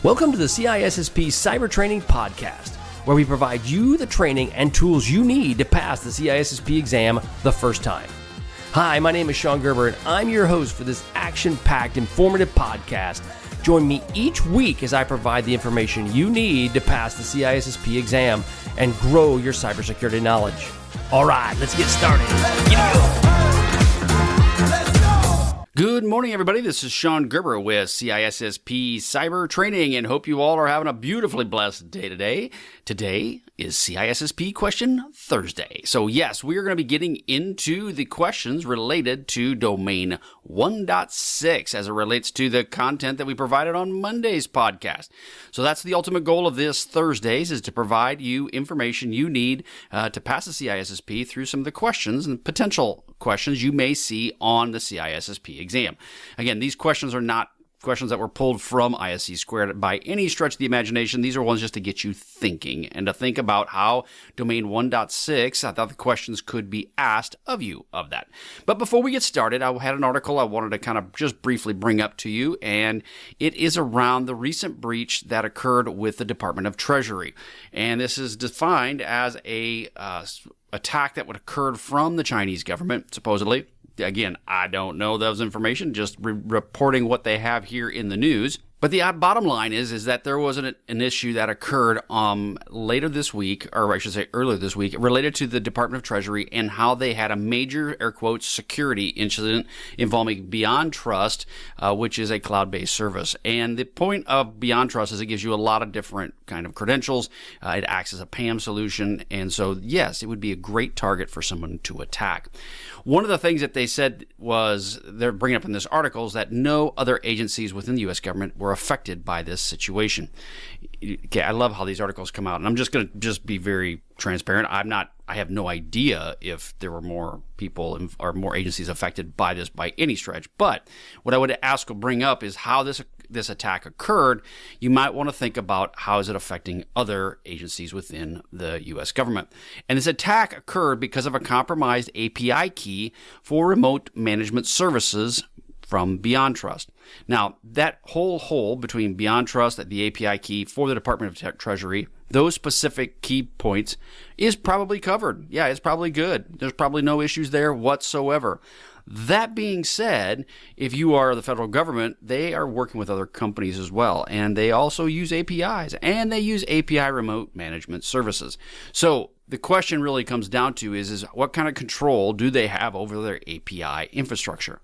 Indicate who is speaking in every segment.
Speaker 1: Welcome to the CISSP Cyber Training Podcast, where we provide you the training and tools you need to pass the CISSP exam the first time. Hi, my name is Sean Gerber, and I'm your host for this action-packed, informative podcast. Join me each week as I provide the information you need to pass the CISSP exam and grow your cybersecurity knowledge. All right, let's get started. Good morning, everybody. This is Sean Gerber with CISSP Cyber Training, and hope you all are having a beautifully blessed day today. Today is CISSP Question Thursday. So yes, we are going to be getting into the questions related to Domain 1.6 as it relates to the content that we provided on Monday's podcast. So that's the ultimate goal of this Thursdays, is to provide you information you need to pass the CISSP through some of the questions and potential questions you may see on the CISSP exam. Again, these questions are not questions that were pulled from ISC Squared by any stretch of the imagination. These are ones just to get you thinking and to think about how Domain 1.6, I thought the questions could be asked of you of that. But before we get started, I had an article I wanted to kind of just briefly bring up to you, and it is around the recent breach that occurred with the Department of Treasury. And this is defined as a attack that would occurred from the Chinese government, supposedly. Again, I don't know those information, just reporting what they have here in the news. But the bottom line is that there was an issue that occurred later this week, or I should say earlier this week, related to the Department of Treasury and how they had a major, air quotes, security incident involving Beyond Trust, which is a cloud-based service. And the point of Beyond Trust is it gives you a lot of different kind of credentials. It acts as a PAM solution. And so, yes, it would be a great target for someone to attack. One of the things that they said was, they're bringing up in this article, is that no other agencies within the U.S. government were affected by this situation. Okay, I love how these articles come out, and I'm just going to be very transparent. I have no idea if there were more people or more agencies affected by this by any stretch. But what I would ask or bring up is how this attack occurred. You might want to think about how is it affecting other agencies within the U.S. government. And this attack occurred because of a compromised API key for remote management services from Beyond Trust. Now, that whole hole between Beyond Trust and the API key for the Department of Treasury, those specific key points is probably covered. Yeah, it's probably good. There's probably no issues there whatsoever. That being said, if you are the federal government, they are working with other companies as well, and they also use APIs, and they use API remote management services. So the question really comes down to is what kind of control do they have over their API infrastructure?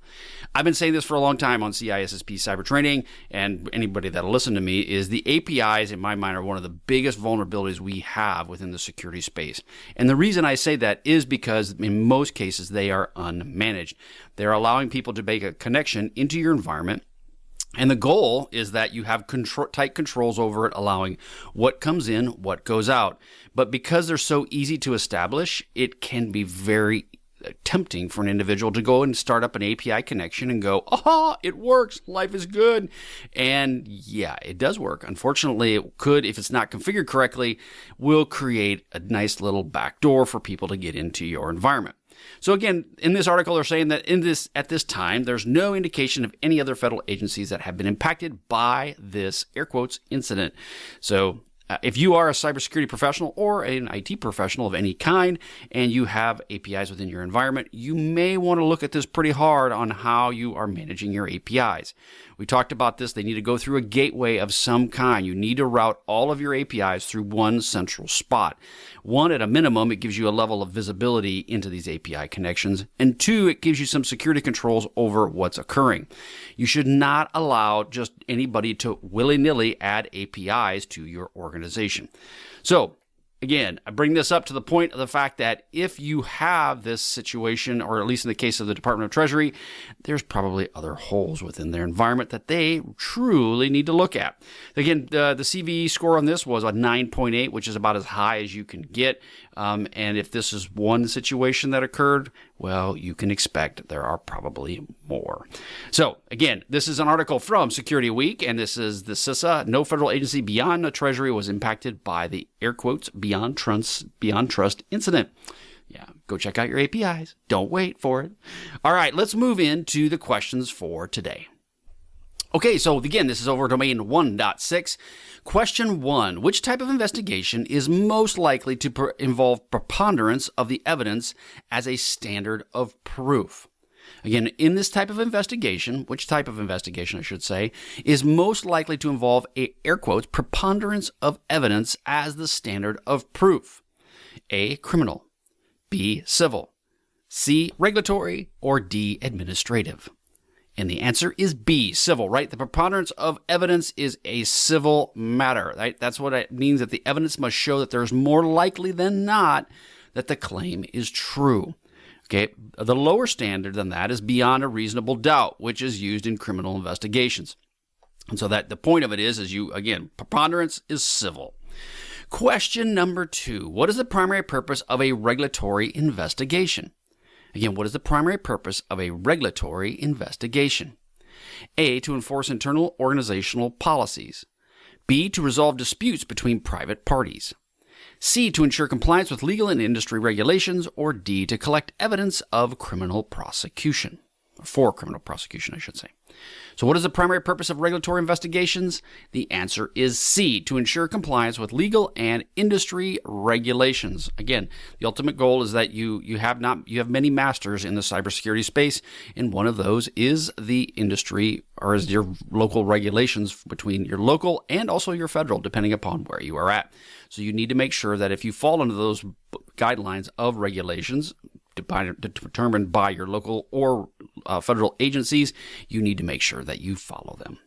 Speaker 1: I've been saying this for a long time on CISSP Cyber Training, and anybody that'll listen to me, is the APIs, in my mind, are one of the biggest vulnerabilities we have within the security space. And the reason I say that is because in most cases, they are unmanaged. They're allowing people to make a connection into your environment, and the goal is that you have tight controls over it, allowing what comes in, what goes out. But because they're so easy to establish, it can be very tempting for an individual to go and start up an API connection and go, aha, it works, life is good. And yeah, it does work. Unfortunately, it could, if it's not configured correctly, will create a nice little backdoor for people to get into your environment. So again, in this article, they're saying that at this time, there's no indication of any other federal agencies that have been impacted by this, air quotes, incident. So if you are a cybersecurity professional or an IT professional of any kind, and you have APIs within your environment, you may want to look at this pretty hard on how you are managing your APIs. We talked about this. They need to go through a gateway of some kind. You need to route all of your APIs through one central spot. One, at a minimum, it gives you a level of visibility into these API connections. And two, it gives you some security controls over what's occurring. You should not allow just anybody to willy-nilly add APIs to your organization. So, again, I bring this up to the point of the fact that if you have this situation, or at least in the case of the Department of Treasury, there's probably other holes within their environment that they truly need to look at. Again, the CVE score on this was a 9.8, which is about as high as you can get. And if this is one situation that occurred, well, you can expect there are probably more. So again, this is an article from Security Week, and this is the CISA. No federal agency beyond the Treasury was impacted by the, air quotes, Beyond Trust incident. Yeah, go check out your APIs. Don't wait for it. All right, let's move into the questions for today. Okay, so again, this is over domain 1.6. Question 1. Which type of investigation is most likely to involve preponderance of the evidence as a standard of proof? Again, in this type of investigation, which type of investigation I should say, is most likely to involve air quotes, preponderance of evidence as the standard of proof? A, criminal, B, civil, C, regulatory, or D, administrative? And the answer is B, civil, right? The preponderance of evidence is a civil matter, right? That's what it means, that the evidence must show that there's more likely than not that the claim is true. Okay, the lower standard than that is beyond a reasonable doubt, which is used in criminal investigations. And so that the point of it is preponderance is civil. Question number 2. What is the primary purpose of a regulatory investigation? Again, what is the primary purpose of a regulatory investigation? A, to enforce internal organizational policies. B, to resolve disputes between private parties. C, to ensure compliance with legal and industry regulations. Or D, to collect evidence of criminal prosecution. For criminal prosecution, I should say. So what is the primary purpose of regulatory investigations? The answer is C, to ensure compliance with legal and industry regulations. Again, the ultimate goal is that you have many masters in the cybersecurity space, and one of those is the industry, or is your local regulations between your local and also your federal, depending upon where you are at. So you need to make sure that if you fall into those guidelines of regulations determined by your local or federal agencies, you need to make sure that you follow them.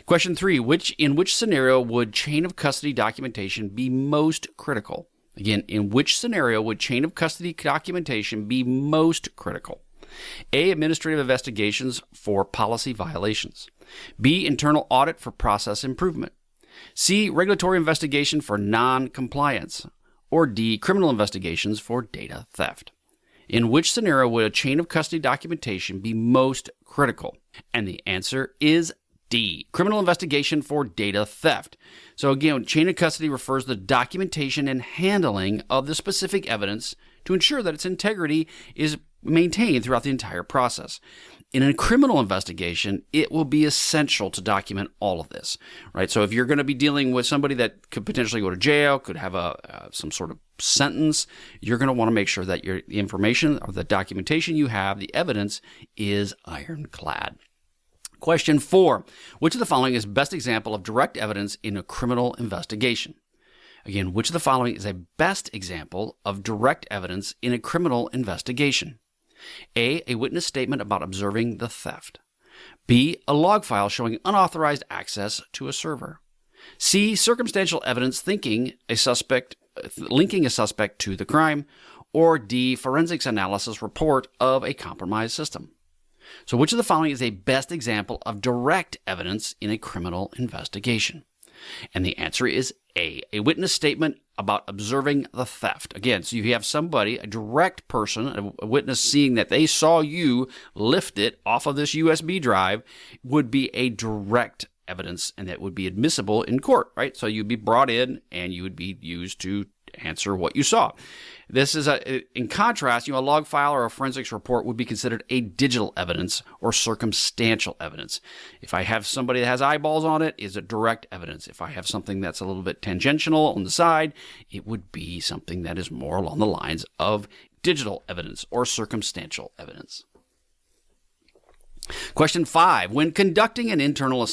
Speaker 1: Question 3, in which scenario would chain of custody documentation be most critical? Again, in which scenario would chain of custody documentation be most critical? A, administrative investigations for policy violations. B, internal audit for process improvement. C, regulatory investigation for non-compliance. Or D, criminal investigations for data theft. In which scenario would a chain of custody documentation be most critical? And the answer is D, criminal investigation for data theft. So again, chain of custody refers to the documentation and handling of the specific evidence to ensure that its integrity is maintained throughout the entire process. In a criminal investigation, it will be essential to document all of this, right? So if you're going to be dealing with somebody that could potentially go to jail, could have some sort of sentence, you're going to want to make sure that the information or the documentation you have, the evidence, is ironclad. Question 4. Which of the following is best example of direct evidence in a criminal investigation? Again, which of the following is a best example of direct evidence in a criminal investigation? A witness statement about observing the theft. B, a log file showing unauthorized access to a server. C, circumstantial evidence linking a suspect to the crime. Or D, forensics analysis report of a compromised system. So which of the following is a best example of direct evidence in a criminal investigation? And the answer is A witness statement about observing the theft. Again, so you have somebody, a direct person, a witness seeing that they saw you lift it off of this USB drive, would be a direct evidence, and that would be admissible in court, right? So you'd be brought in and you would be used to answer what you saw. This is in contrast, a log file or a forensics report would be considered a digital evidence or circumstantial evidence. If I have somebody that has eyeballs on it, is it direct evidence. If I have something that's a little bit tangential on the side, it would be something that is more along the lines of digital evidence or circumstantial evidence. Question 5. When conducting an internal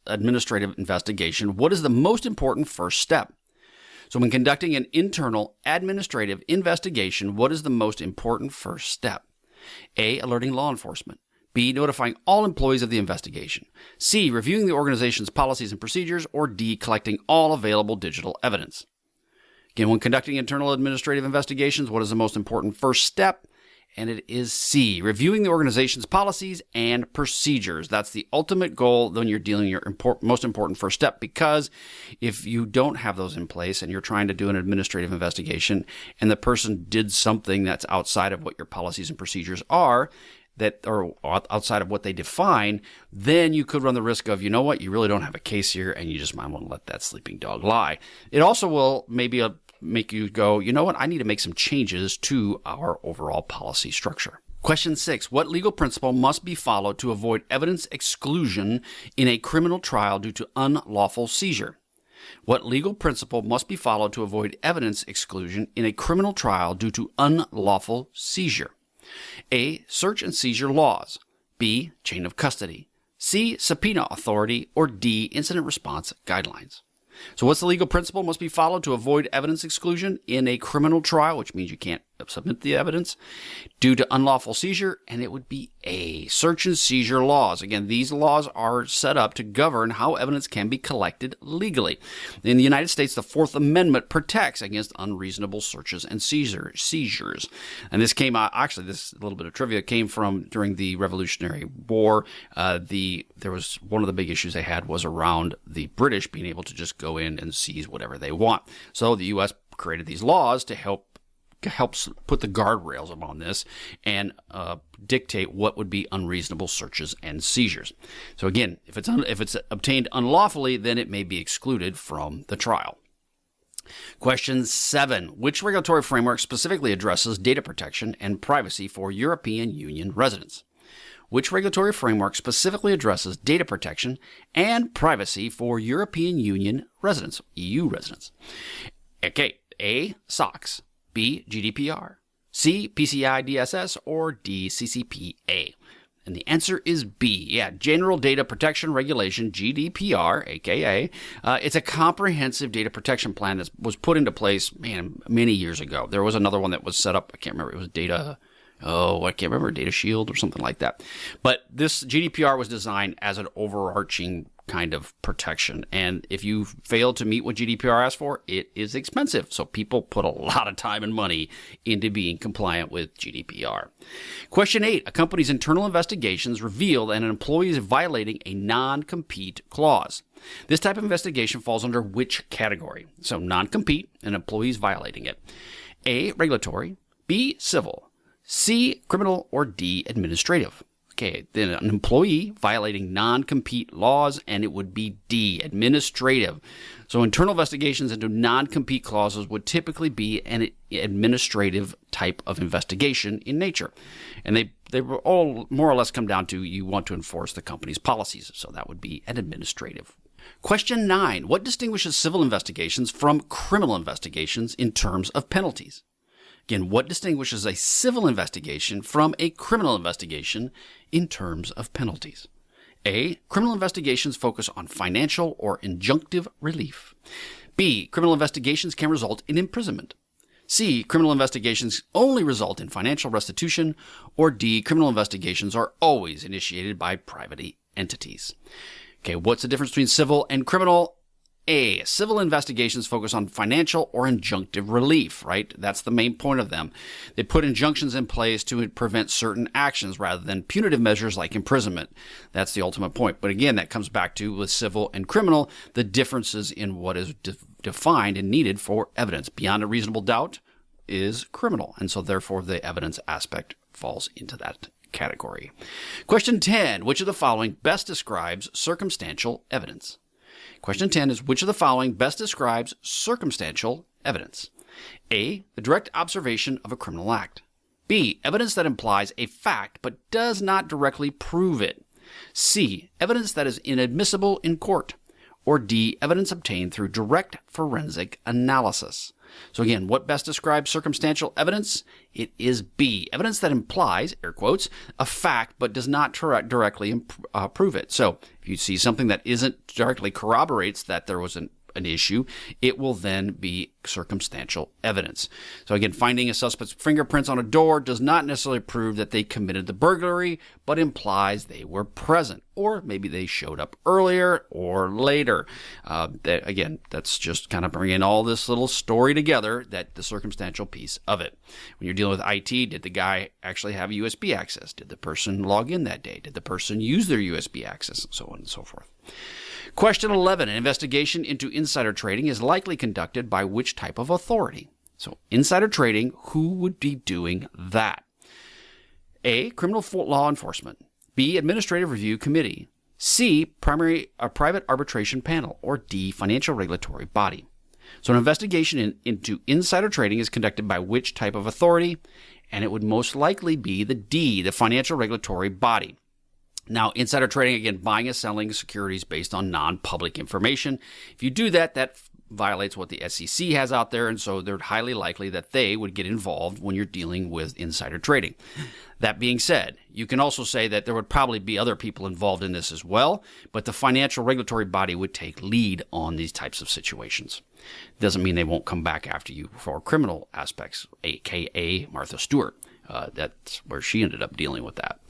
Speaker 1: administrative investigation, what is the most important first step? So when conducting an internal administrative investigation, what is the most important first step? A, alerting law enforcement. B, notifying all employees of the investigation. C, reviewing the organization's policies and procedures. Or D, collecting all available digital evidence. Again, when conducting internal administrative investigations, what is the most important first step? And it is C, reviewing the organization's policies and procedures. That's the ultimate goal when you're dealing your most important first step, because if you don't have those in place and you're trying to do an administrative investigation and the person did something that's outside of what your policies and procedures are, that are outside of what they define, then you could run the risk of, you really don't have a case here and you just might want to let that sleeping dog lie. It also will maybe make you go, I need to make some changes to our overall policy structure. Question 6. What legal principle must be followed to avoid evidence exclusion in a criminal trial due to unlawful seizure? What legal principle must be followed to avoid evidence exclusion in a criminal trial due to unlawful seizure? A. Search and seizure laws. B. Chain of custody. C. Subpoena authority. Or D. Incident response guidelines. So what's the legal principle must be followed to avoid evidence exclusion in a criminal trial, which means you can't submit the evidence, due to unlawful seizure? And it would be A, search and seizure laws. Again, these laws are set up to govern how evidence can be collected legally. In the United States, the Fourth Amendment protects against unreasonable searches and seizures. And this came out, actually, this little bit of trivia came from during the Revolutionary War. There was one of the big issues they had was around the British being able to just go in and seize whatever they want. So the U.S. created these laws to helps put the guardrails upon this and dictate what would be unreasonable searches and seizures. So again, if it's obtained unlawfully, then it may be excluded from the trial. Question 7. Which regulatory framework specifically addresses data protection and privacy for European Union residents? Which regulatory framework specifically addresses data protection and privacy for European Union residents, EU residents? Okay, A, SOX, B, GDPR, C, PCI DSS, or D, CCPA? And the answer is B. Yeah, General Data Protection Regulation, GDPR, aka. It's a comprehensive data protection plan that was put into place, many years ago. There was another one that was set up. I can't remember. It was Data Shield or something like that. But this GDPR was designed as an overarching kind of protection. And if you fail to meet what GDPR asks for, it is expensive. So people put a lot of time and money into being compliant with GDPR. Question 8. A company's internal investigations reveal that an employee is violating a non-compete clause. This type of investigation falls under which category? So non-compete, an employee is violating it. A, regulatory. B, civil. C, criminal. Or D, administrative. Okay, then an employee violating non-compete laws, and it would be D, administrative. So internal investigations into non-compete clauses would typically be an administrative type of investigation in nature. And they will all more or less come down to you want to enforce the company's policies. So that would be an administrative. Question 9. What distinguishes civil investigations from criminal investigations in terms of penalties? Again, what distinguishes a civil investigation from a criminal investigation in terms of penalties? A, criminal investigations focus on financial or injunctive relief. B, criminal investigations can result in imprisonment. C, criminal investigations only result in financial restitution. Or D, criminal investigations are always initiated by private entities. Okay, what's the difference between civil and criminal? A, civil investigations focus on financial or injunctive relief, right? That's the main point of them. They put injunctions in place to prevent certain actions rather than punitive measures like imprisonment. That's the ultimate point. But again, that comes back to with civil and criminal, the differences in what is defined and needed for evidence. Beyond a reasonable doubt is criminal. And so therefore the evidence aspect falls into that category. Question 10, which of the following best describes circumstantial evidence? Question 10 is, which of the following best describes circumstantial evidence? A, the direct observation of a criminal act. B, evidence that implies a fact but does not directly prove it. C, evidence that is inadmissible in court. Or D, evidence obtained through direct forensic analysis. So again, what best describes circumstantial evidence? It is B, evidence that implies, air quotes, a fact but does not directly prove it. So if you see something that isn't directly corroborates that there was an issue, it will then be circumstantial evidence. So again, finding a suspect's fingerprints on a door does not necessarily prove that they committed the burglary, but implies they were present, or maybe they showed up earlier or later. That's just kind of bringing all this little story together, that the circumstantial piece of it. When you're dealing with IT, did the guy actually have USB access? Did the person log in that day? Did the person use their USB access? And so on and so forth. Question 11. An investigation into insider trading is likely conducted by which type of authority? So insider trading, who would be doing that? A, criminal law enforcement. B, administrative review committee. C, private arbitration panel. Or D, financial regulatory body. So an investigation into insider trading is conducted by which type of authority? and it would most likely be the D, the financial regulatory body. Now, insider trading, again, buying and selling securities based on non-public information. If you do that, that violates what the SEC has out there, and so they're highly likely that they would get involved when you're dealing with insider trading. That being said, you can also say that there would probably be other people involved in this as well, but the financial regulatory body would take lead on these types of situations. Doesn't mean they won't come back after you for criminal aspects, aka Martha Stewart. That's where she ended up dealing with that.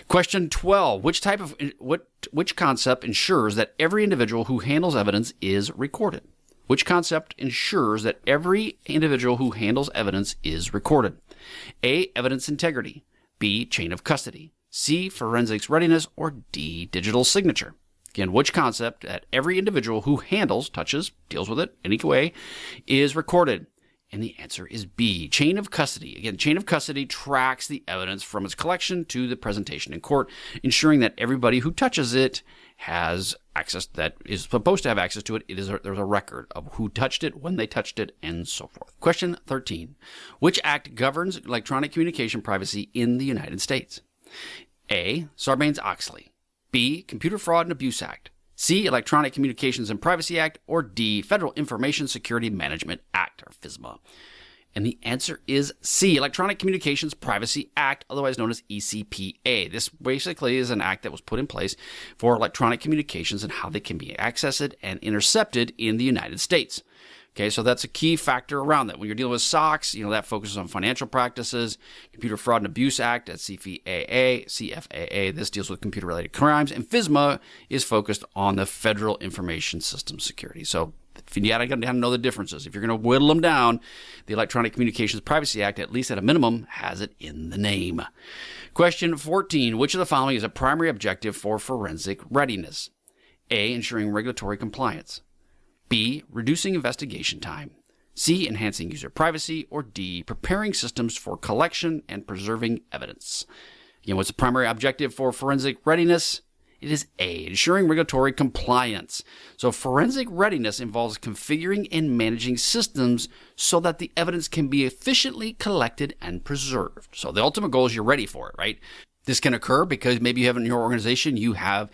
Speaker 1: Question 12. Which concept ensures that every individual who handles evidence is recorded? Which concept ensures that every individual who handles evidence is recorded? A, evidence integrity. B, chain of custody. C, forensics readiness. Or D, digital signature. Again, which concept that every individual who handles, touches, deals with it any way is recorded? And the answer is B, chain of custody. Again, chain of custody tracks the evidence from its collection to the presentation in court, ensuring that everybody who touches it has access, that is supposed to have access to it. There's a record of who touched it, when they touched it, and so forth. Question 13. Which act governs electronic communication privacy in the United States? A, Sarbanes-Oxley. B, Computer Fraud and Abuse Act. C, Electronic Communications and Privacy Act. Or D, Federal Information Security Management Act, or FISMA. And the answer is C, Electronic Communications Privacy Act, otherwise known as ECPA. This basically is an act that was put in place for electronic communications and how they can be accessed and intercepted in the United States. Okay, so that's a key factor around that. When you're dealing with SOX, that focuses on financial practices. Computer Fraud and Abuse Act, that's CFAA. This deals with computer-related crimes. And FISMA is focused on the Federal Information System Security. So if you got to know the differences. If you're going to whittle them down, the Electronic Communications Privacy Act, at least at a minimum, has it in the name. Question 14. Which of the following is a primary objective for forensic readiness? A, ensuring regulatory compliance. B, reducing investigation time. C, enhancing user privacy. Or D, preparing systems for collection and preserving evidence. Again, what's the primary objective for forensic readiness? It is A, ensuring regulatory compliance. So forensic readiness involves configuring and managing systems so that the evidence can be efficiently collected and preserved. So the ultimate goal is you're ready for it, right? This can occur because maybe you have in your organization, you have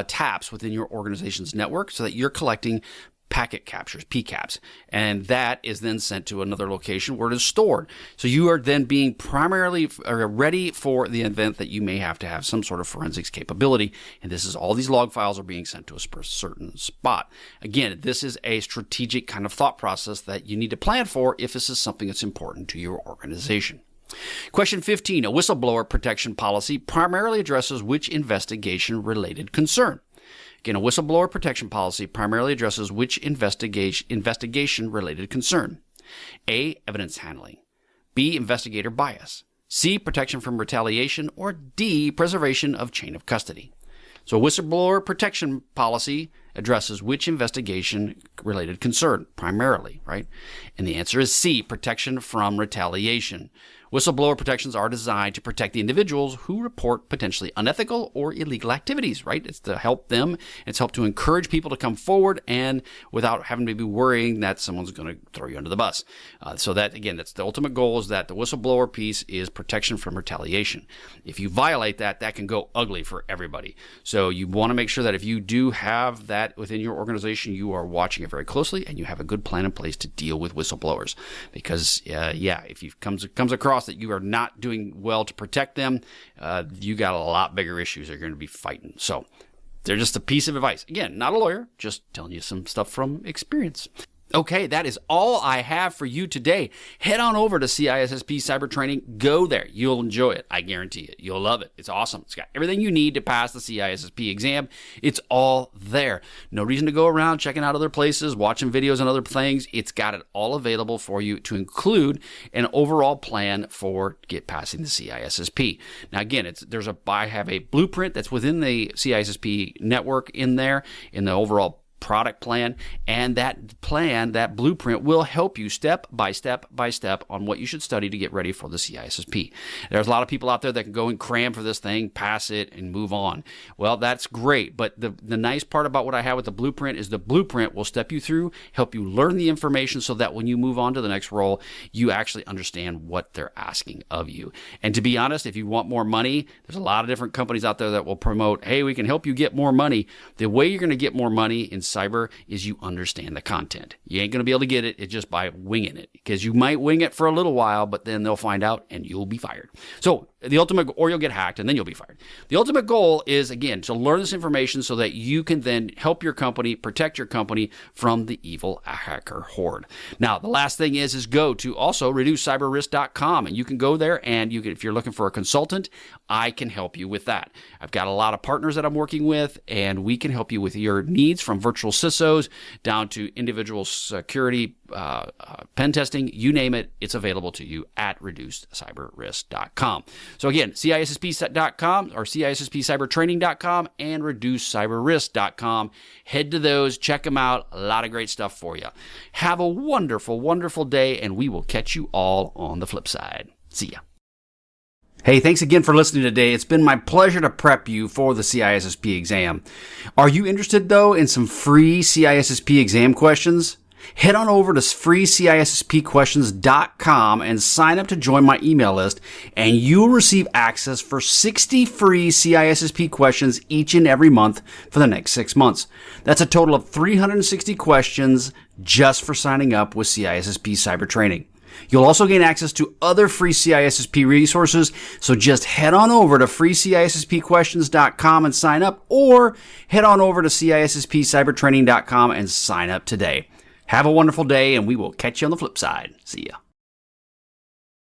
Speaker 1: taps within your organization's network so that you're collecting packet captures, PCAPs, and that is then sent to another location where it is stored. So you are then being primarily ready for the event that you may have to have some sort of forensics capability, and this is all these log files are being sent to a certain spot. Again, this is a strategic kind of thought process that you need to plan for if this is something that's important to your organization. Question 15. A whistleblower protection policy primarily addresses which investigation-related concern? Again, a whistleblower protection policy primarily addresses which investigation-related concern? A, evidence handling. B, investigator bias. C, protection from retaliation. Or D, preservation of chain of custody. So a whistleblower protection policy addresses which investigation-related concern primarily, right? And the answer is C, protection from retaliation. Whistleblower protections are designed to protect the individuals who report potentially unethical or illegal activities, right? It's to help them. It's help to encourage people to come forward and without having to be worrying that someone's going to throw you under the bus. So that, again, that's the ultimate goal, is that the whistleblower piece is protection from retaliation. If you violate that, that can go ugly for everybody. So you want to make sure that if you do have that within your organization, you are watching it very closely and you have a good plan in place to deal with whistleblowers. Because, if you comes across that you are not doing well to protect them, you got a lot bigger issues you're going to be fighting. So they're just a piece of advice. Again, not a lawyer, just telling you some stuff from experience. Okay, that is all I have for you today. Head on over to CISSP Cyber Training. Go there. You'll enjoy it. I guarantee it. You'll love it. It's awesome. It's got everything you need to pass the CISSP exam. It's all there. No reason to go around checking out other places, watching videos on other things. It's got it all available for you to include an overall plan for passing the CISSP. Now, again, I have a blueprint that's within the CISSP network in there in the overall product plan, and that plan, that blueprint, will help you step by step by step on what you should study to get ready for the CISSP. There's a lot of people out there that can go and cram for this thing, pass it, and move on. Well, that's great, but the nice part about what I have with the blueprint is the blueprint will step you through, help you learn the information so that when you move on to the next role, you actually understand what they're asking of you. And to be honest, if you want more money, there's a lot of different companies out there that will promote, hey, we can help you get more money. The way you're going to get more money in cyber is you understand the content. You ain't going to be able to get it just by winging it, because you might wing it for a little while, but then they'll find out and you'll be fired. So the ultimate, or you'll get hacked and then you'll be fired. The ultimate goal is, again, to learn this information so that you can then help your company, protect your company from the evil hacker horde. Now, the last thing is go to also reducecyberrisk.com, and you can go there and you can, if you're looking for a consultant, I can help you with that. I've got a lot of partners that I'm working with, and we can help you with your needs from virtual CISOs down to individual security, pen testing, you name it, it's available to you at reducecyberrisk.com. So again, CISSP.com or CISSPcybertraining.com and reducecyberrisk.com. Head to those, check them out. A lot of great stuff for you. Have a wonderful, wonderful day, and we will catch you all on the flip side. See ya. Hey, thanks again for listening today. It's been my pleasure to prep you for the CISSP exam. Are you interested, though, in some free CISSP exam questions? Head on over to freecisspquestions.com and sign up to join my email list, and you'll receive access for 60 free CISSP questions each and every month for the next 6 months. That's a total of 360 questions just for signing up with CISSP Cyber Training. You'll also gain access to other free CISSP resources, so just head on over to freecisspquestions.com and sign up, or head on over to CISSPcybertraining.com and sign up today. Have a wonderful day, and we will catch you on the flip side. See ya.